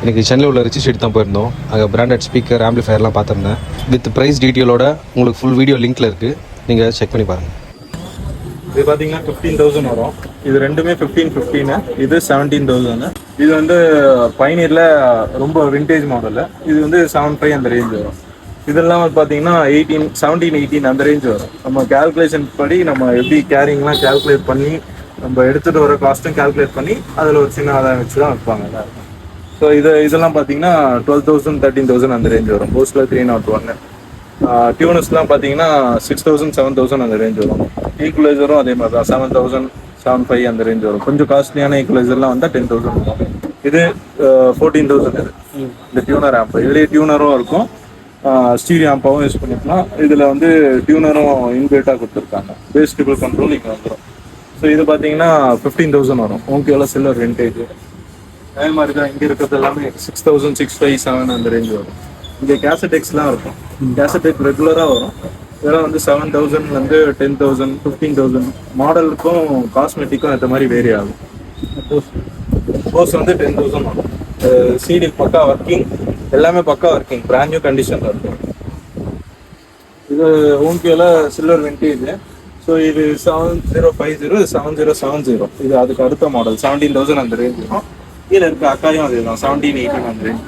எனக்கு சென்னையில் உள்ள ரிச்சி ஸ்ட்ரீட் தான் போயிருந்தோம். அங்கே பிராண்டட் ஸ்பீக்கர் ஆம்பிளிஃபயர்லாம் பார்த்துருந்தேன். வித் ப்ரைஸ் டீட்டெயிலோட உங்களுக்கு ஃபுல் வீடியோ லிங்க்கில் இருக்குது, நீங்கள் செக் பண்ணி பாருங்கள். இது பார்த்தீங்கன்னா 15,000 வரும். இது ரெண்டுமே 15 இது 17,000. இது வந்து பைனியரில் ரொம்ப விண்டேஜ் மாடலு. இது வந்து 7.5 அந்த ரேஞ்ச் வரும். இதெல்லாம் பார்த்தீங்கன்னா 17-18 அந்த ரேஞ்ச் வரும். நம்ம கேல்குலேஷன் படி நம்ம எப்படி கேரிங்லாம் கேல்குலேட் பண்ணி நம்ம எடுத்துகிட்டு வர காஸ்ட்டும் கேல்குலேட் பண்ணி அதில் ஒரு சின்ன ஆதாயம் வச்சு தான் வைப்பாங்க எல்லாரும். ஸோ இதெல்லாம் பார்த்தீங்கன்னா 12,000 13,000 அந்த ரேஞ்ச் வரும். போஸ்டில் 301. டியூனஸ்லாம் பார்த்தீங்கன்னா 6,000 7,000 அந்த ரேஞ்ச் வரும். ஈக்குவலைசரும் அதே மாதிரி தான் 7,000 7.5 அந்த ரேஞ்ச் வரும். கொஞ்சம் காஸ்ட்லியான ஈக்குவலைசர்லாம் வந்தால் 10,000 வரும். இது 14,000 இது இந்த டியூனர் ஆம்ப். இதுலேயே டியூனரும் இருக்கும், ஸ்டீரியோ ஆம்பாவும் யூஸ் பண்ணிக்கலாம். இதில் வந்து டியூனரும் இன்பில்ட்டாக கொடுத்துருக்காங்க. பேஸ் ட்ரிபிள் கண்ட்ரோல் இங்கே வந்துடும். ஸோ இது பார்த்தீங்கன்னா 15,000 வரும். ஓகேல சில்வர் விண்டேஜ். அதே மாதிரி தான் இங்கே இருக்கிறது எல்லாமே 6,000 657 அந்த ரேஞ்ச் வரும். இங்கே கேசடெக்ஸ்லாம் இருக்கும். கேசடெக் ரெகுலராக வரும். இதெல்லாம் வந்து 7,000லேருந்து 10,000 15,000 மாடலுக்கும் காஸ்மெட்டிக்கும் ஏற்ற மாதிரி வேரி ஆகும். போஸ் வந்து 10,000 வரும். சிடி பக்கா ஒர்க்கிங், எல்லாமே பக்கா ஒர்க்கிங், பிராண்ட் நியூ கண்டிஷனில் இருக்கும். இது ஓம்கேல சில்வர் விண்டேஜ். ஸோ இது 7050 இது 7070. இது அதுக்கு அடுத்த மாடல் 17,000 அந்த ரேஞ்ச் வரும். கீழே இருக்க அக்காயும் அதே தான் 17-18 அந்த ரேஞ்ச்.